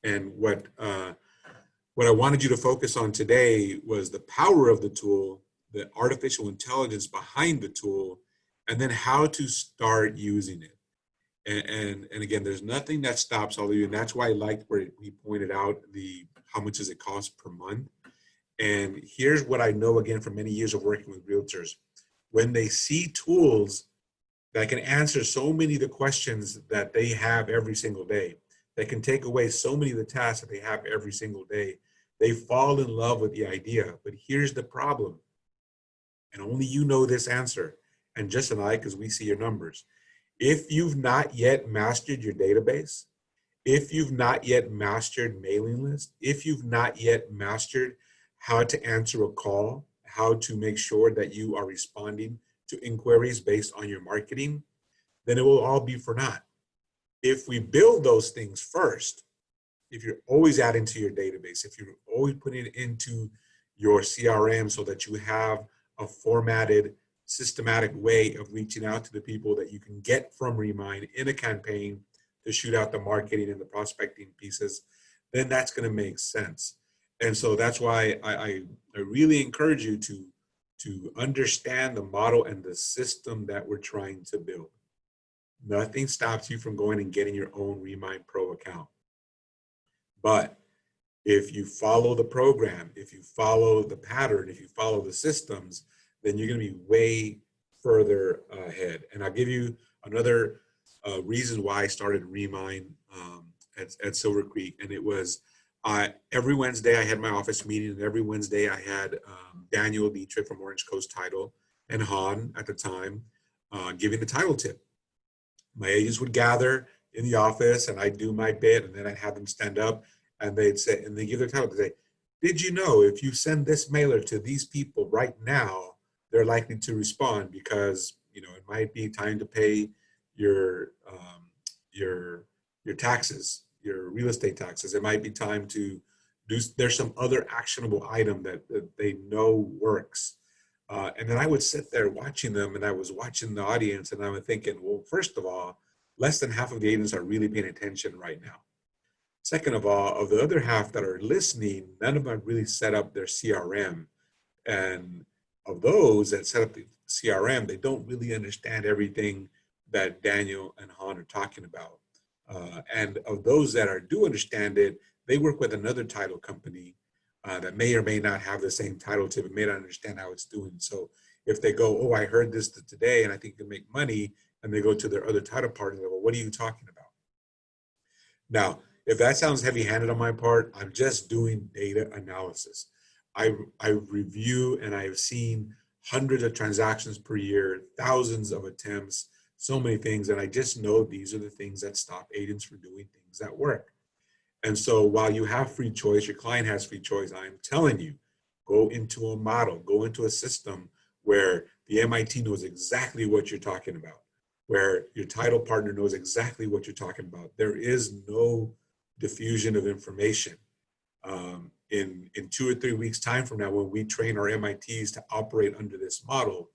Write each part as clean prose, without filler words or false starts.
And what I wanted you to focus on today was the power of the tool, the artificial intelligence behind the tool, and then how to start using it. And again, there's nothing that stops all of you, and that's why I liked where he pointed out the how much does it cost per month. And here's what I know again from many years of working with realtors: when they see tools that can answer so many of the questions that they have every single day, that can take away so many of the tasks that they have every single day, they fall in love with the idea. But here's the problem, and only you know this answer, and just and I, because we see your numbers. If you've not yet mastered your database, if you've not yet mastered mailing list, if you've not yet mastered how to answer a call, how to make sure that you are responding to inquiries based on your marketing, then it will all be for naught. If we build those things first, if you're always adding to your database, if you're always putting it into your CRM so that you have a formatted, systematic way of reaching out to the people that you can get from Remine in a campaign to shoot out the marketing and the prospecting pieces, then that's going to make sense. And so that's why I really encourage you to understand the model and the system that we're trying to build. Nothing stops you from going and getting your own Remine Pro account. But if you follow the program, if you follow the pattern, if you follow the systems, then you're going to be way further ahead. And I'll give you another reason why I started Remine at Silver Creek. And it was every Wednesday I had my office meeting, and every Wednesday I had Daniel Dietrich from Orange Coast Title and Han at the time giving the title tip. My agents would gather in the office and I'd do my bit, and then I'd have them stand up and they'd say, and they give their title, they'd say, did you know if you send this mailer to these people right now, they're likely to respond because, you know, it might be time to pay your taxes, your real estate taxes. It might be time to do, there's some other actionable item that they know works. And then I would sit there watching them, and I was watching the audience, and I was thinking, well, first of all, less than half of the agents are really paying attention right now. Second of all, of the other half that are listening, none of them have really set up their CRM. And of those that set up the CRM, they don't really understand everything that Daniel and Han are talking about. And of those that do understand it, they work with another title company that may or may not have the same title tip and may not understand how it's doing. So if they go, oh, I heard this today and I think you can make money, and they go to their other title partner, they go, what are you talking about? Now, if that sounds heavy-handed on my part, I'm just doing data analysis. I review and I've seen hundreds of transactions per year, thousands of attempts, so many things, and I just know these are the things that stop agents from doing things that work. And so while you have free choice, your client has free choice, I'm telling you, go into a model, go into a system where the MIT knows exactly what you're talking about, where your title partner knows exactly what you're talking about. There is no diffusion of information. In 2 or 3 weeks time from now, when we train our MITs to operate under this model,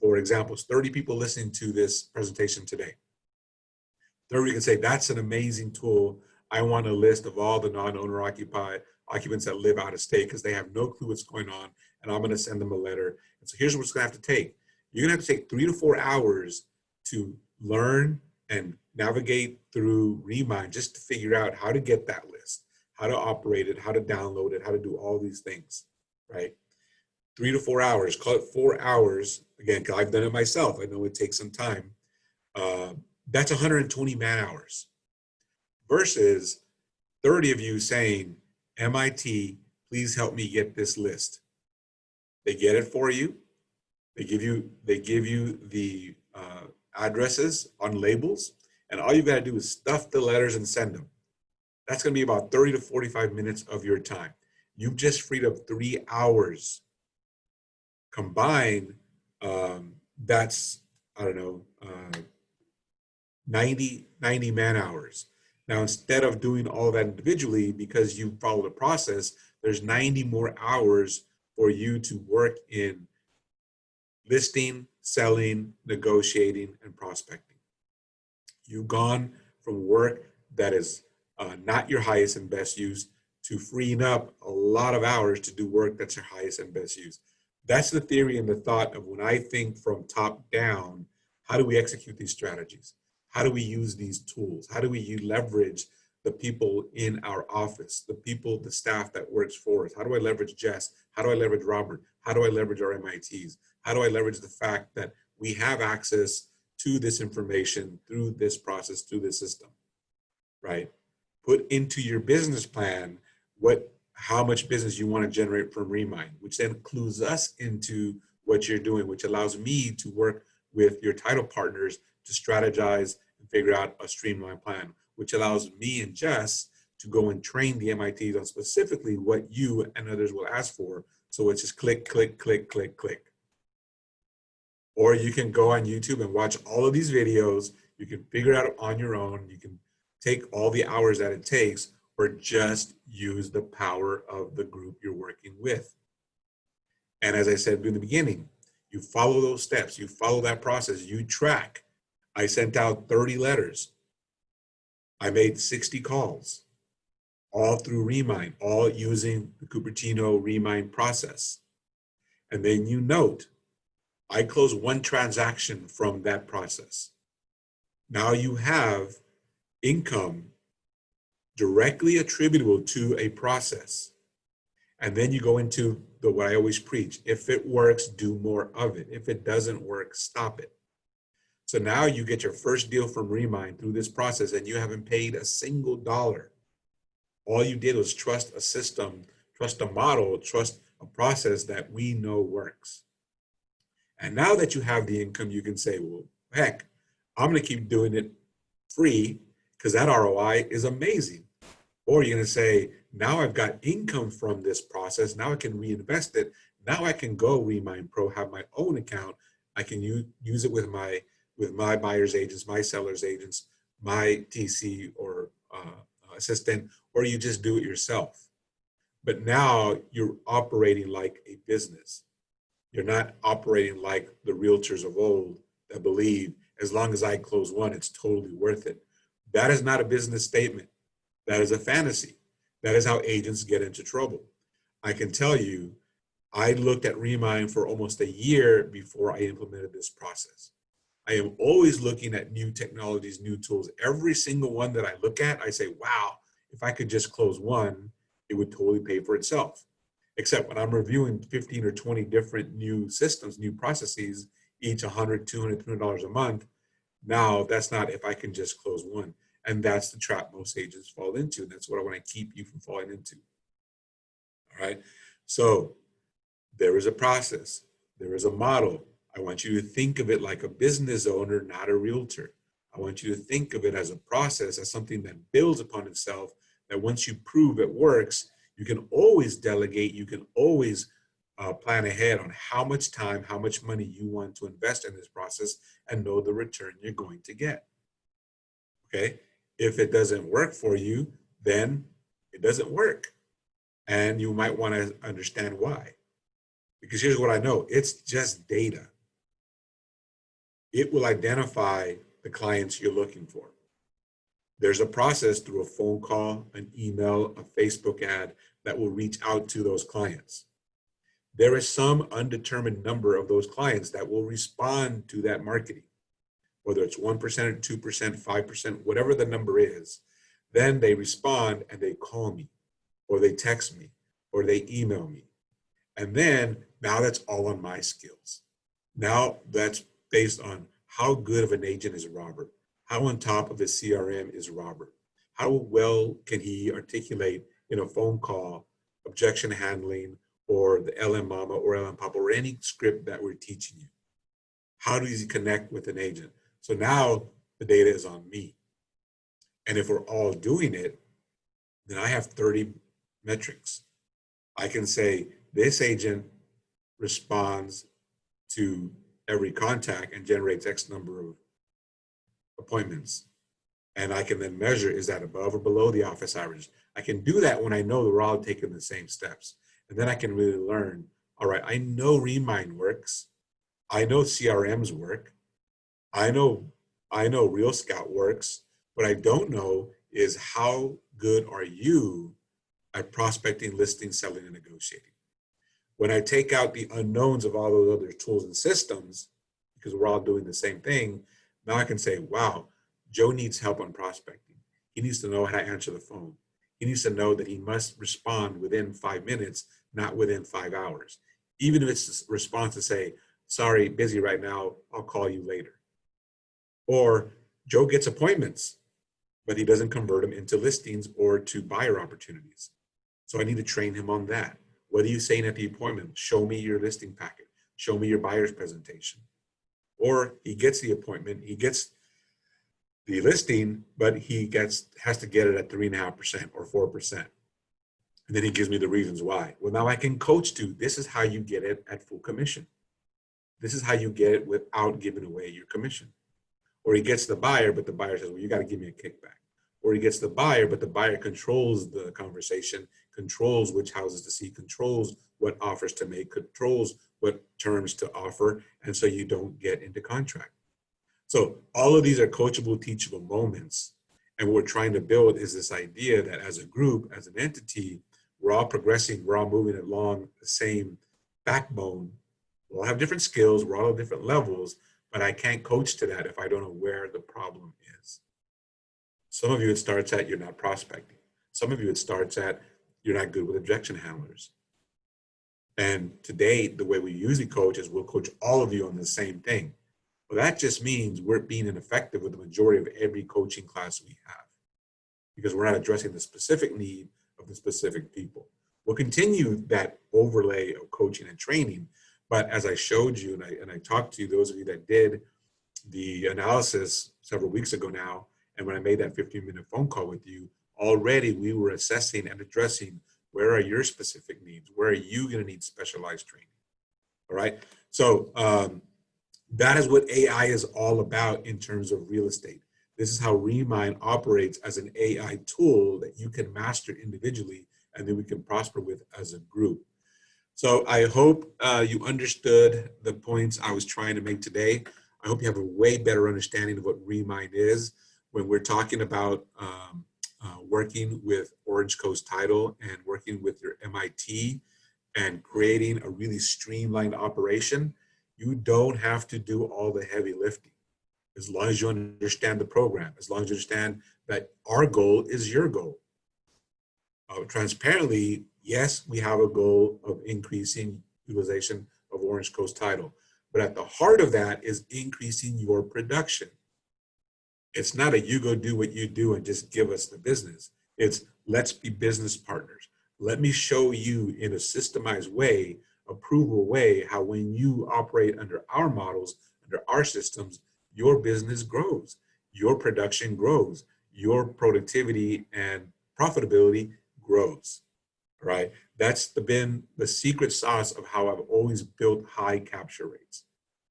for example, 30 people listening to this presentation today, 30 can say, that's an amazing tool. I want a list of all the non-owner occupants that live out of state because they have no clue what's going on, and I'm going to send them a letter. And so here's what it's going to have to take. You're going to have to take 3 to 4 hours to learn and navigate through Remine just to figure out how to get that list, how to operate it, how to download it, how to do all these things, right? 3 to 4 hours, call it 4 hours. Again, because I've done it myself. I know it takes some time. That's 120 man hours versus 30 of you saying, MIT, please help me get this list. They get it for you. They give you the addresses on labels, and all you got to do is stuff the letters and send them. That's going to be about 30 to 45 minutes of your time. You've just freed up 3 hours. Combined, that's, I don't know, 90 man hours. Now, instead of doing all that individually, because you follow the process, there's 90 more hours for you to work in listing, selling, negotiating, and prospecting. You've gone from work that is not your highest and best use, to freeing up a lot of hours to do work that's your highest and best use. That's the theory and the thought of when I think from top down, how do we execute these strategies? How do we use these tools? How do we leverage the people in our office, the people, the staff that works for us? How do I leverage Jess? How do I leverage Robert? How do I leverage our MITs? How do I leverage the fact that we have access to this information through this process, through this system, right? Put into your business plan how much business you want to generate from Remine, which then clues us into what you're doing, which allows me to work with your title partners to strategize and figure out a streamlined plan, which allows me and Jess to go and train the MITs on specifically what you and others will ask for. So it's just click, click, click, click, click. Or you can go on YouTube and watch all of these videos. You can figure it out on your own. You can take all the hours that it takes, or just use the power of the group you're working with. And as I said in the beginning, you follow those steps, you follow that process, you track. I sent out 30 letters. I made 60 calls, all through Remine, all using the Cupertino Remine process. And then you note, I closed one transaction from that process. Now you have income directly attributable to a process. And then you go into what I always preach: if it works, do more of it. If it doesn't work, stop it. So now you get your first deal from Remine through this process, and you haven't paid a single dollar. All you did was trust a system, trust a model, trust a process that we know works. And now that you have the income, you can say, well, heck, I'm going to keep doing it free because that ROI is amazing. Or you're going to say, now I've got income from this process. Now I can reinvest it. Now I can go Remine Pro, have my own account. I can use it with my buyer's agents, my seller's agents, my TC or assistant, or you just do it yourself. But now you're operating like a business. You're not operating like the realtors of old that believe as long as I close one, it's totally worth it. That is not a business statement. That is a fantasy. That is how agents get into trouble. I can tell you, I looked at Remine for almost a year before I implemented this process. I am always looking at new technologies, new tools. Every single one that I look at, I say, wow, if I could just close one, it would totally pay for itself. Except when I'm reviewing 15 or 20 different new systems, new processes, each $100, $200, $300 a month, now that's not if I can just close one. And that's the trap most agents fall into. And that's what I want to keep you from falling into. All right. So there is a process. There is a model. I want you to think of it like a business owner, not a realtor. I want you to think of it as a process, as something that builds upon itself, that once you prove it works, you can always delegate. You can always plan ahead on how much time, how much money you want to invest in this process and know the return you're going to get. Okay. If it doesn't work for you, then it doesn't work. And you might want to understand why. Because here's what I know, it's just data. It will identify the clients you're looking for. There's a process through a phone call, an email, a Facebook ad that will reach out to those clients. There is some undetermined number of those clients that will respond to that marketing, whether it's 1% or 2%, 5%, whatever the number is. Then they respond and they call me, or they text me, or they email me. And then now that's all on my skills. Now that's based on how good of an agent is Robert, how on top of his CRM is Robert, how well can he articulate in a phone call objection handling, or the LM Mama or LM Papa, or any script that we're teaching you. How does he connect with an agent? So now the data is on me. And if we're all doing it, then I have 30 metrics. I can say this agent responds to every contact and generates X number of appointments. And I can then measure, is that above or below the office average? I can do that when I know that we're all taking the same steps. And then I can really learn, all right, I know Remine works. I know CRMs work. I know Real Scout works. What I don't know is how good are you at prospecting, listing, selling, and negotiating? When I take out the unknowns of all those other tools and systems, because we're all doing the same thing, now I can say, wow, Joe needs help on prospecting. He needs to know how to answer the phone. He needs to know that he must respond within 5 minutes, not within 5 hours. Even if it's a response to say, sorry, busy right now, I'll call you later. Or Joe gets appointments, but he doesn't convert them into listings or to buyer opportunities. So I need to train him on that. What are you saying at the appointment? Show me your listing packet. Show me your buyer's presentation. Or he gets the appointment, he gets the listing, but he has to get it at 3.5% or 4%. And then he gives me the reasons why. Well, now I can coach to, this is how you get it at full commission. This is how you get it without giving away your commission. Or he gets the buyer, but the buyer says, well, you got to give me a kickback. Or he gets the buyer, but the buyer controls the conversation, controls which houses to see, controls what offers to make, controls what terms to offer, and so you don't get into contract. So all of these are coachable, teachable moments. And what we're trying to build is this idea that as a group, as an entity, we're all progressing, we're all moving along the same backbone. We'll have different skills, we're all at different levels, but I can't coach to that if I don't know where the problem is. Some of you, it starts at you're not prospecting. Some of you, it starts at you're not good with objection handlers. And today, the way we usually coach is we'll coach all of you on the same thing. Well, that just means we're being ineffective with the majority of every coaching class we have because we're not addressing the specific need of the specific people. We'll continue that overlay of coaching and training, but as I showed you and I talked to you, those of you that did the analysis several weeks ago now, and when I made that 15-minute phone call with you, already we were assessing and addressing where are your specific needs? Where are you going to need specialized training? All right. So that is what AI is all about in terms of real estate. This is how Remine operates as an AI tool that you can master individually and then we can prosper with as a group. So I hope you understood the points I was trying to make today. I hope you have a way better understanding of what Remine is when we're talking about working with Orange Coast Title and working with your MIT and creating a really streamlined operation. You don't have to do all the heavy lifting. As long as you understand the program, as long as you understand that our goal is your goal. Transparently, yes, we have a goal of increasing utilization of Orange Coast Title, but at the heart of that is increasing your production. It's not a you go do what you do and just give us the business. It's let's be business partners. Let me show you in a systemized way, a provable way, how when you operate under our models, under our systems, your business grows, your production grows, your productivity and profitability grows, right? That's been the secret sauce of how I've always built high capture rates.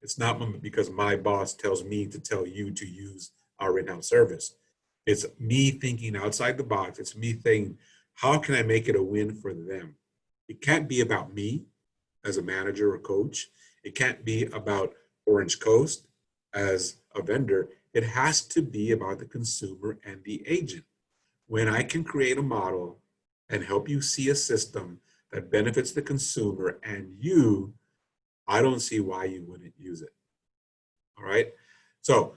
It's not because my boss tells me to tell you to use our in-house service. It's me thinking outside the box. It's me thinking, how can I make it a win for them? It can't be about me as a manager or coach. It can't be about Orange Coast as a vendor. It has to be about the consumer and the agent. When I can create a model and help you see a system that benefits the consumer and you, I don't see why you wouldn't use it. All right. So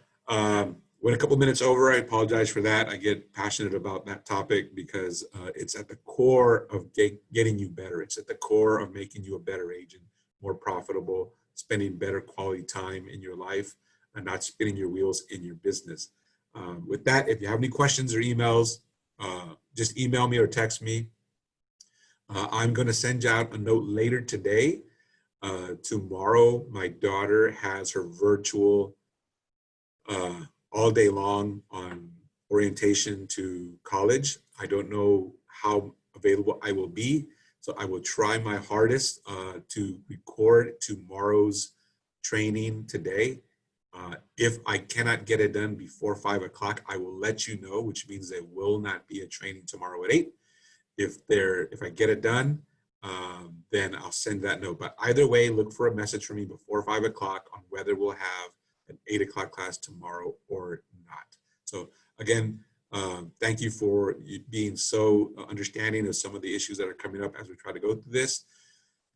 went a couple minutes over. I apologize for that. I get passionate about that topic because it's at the core of getting you better. It's at the core of making you a better agent, more profitable, spending better quality time in your life and not spinning your wheels in your business. With that, if you have any questions or emails, just email me or text me. I'm going to send you out a note later today. Tomorrow, my daughter has her virtual all day long on orientation to college. I don't know how available I will be, so I will try my hardest to record tomorrow's training today. If I cannot get it done before 5 o'clock, I will let you know, which means there will not be a training tomorrow at 8. If I get it done, then I'll send that note. But either way, look for a message from me before 5 o'clock on whether we'll have an 8 o'clock class tomorrow or not. So again, Thank you for being so understanding of some of the issues that are coming up as we try to go through this.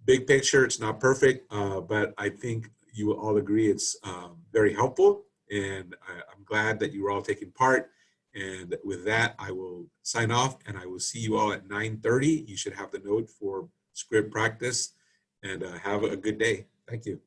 Big picture, it's not perfect, but I think you will all agree it's very helpful. And I'm glad that you were all taking part. And with that, I will sign off and I will see you all at 9:30. You should have the note for script practice and have a good day. Thank you.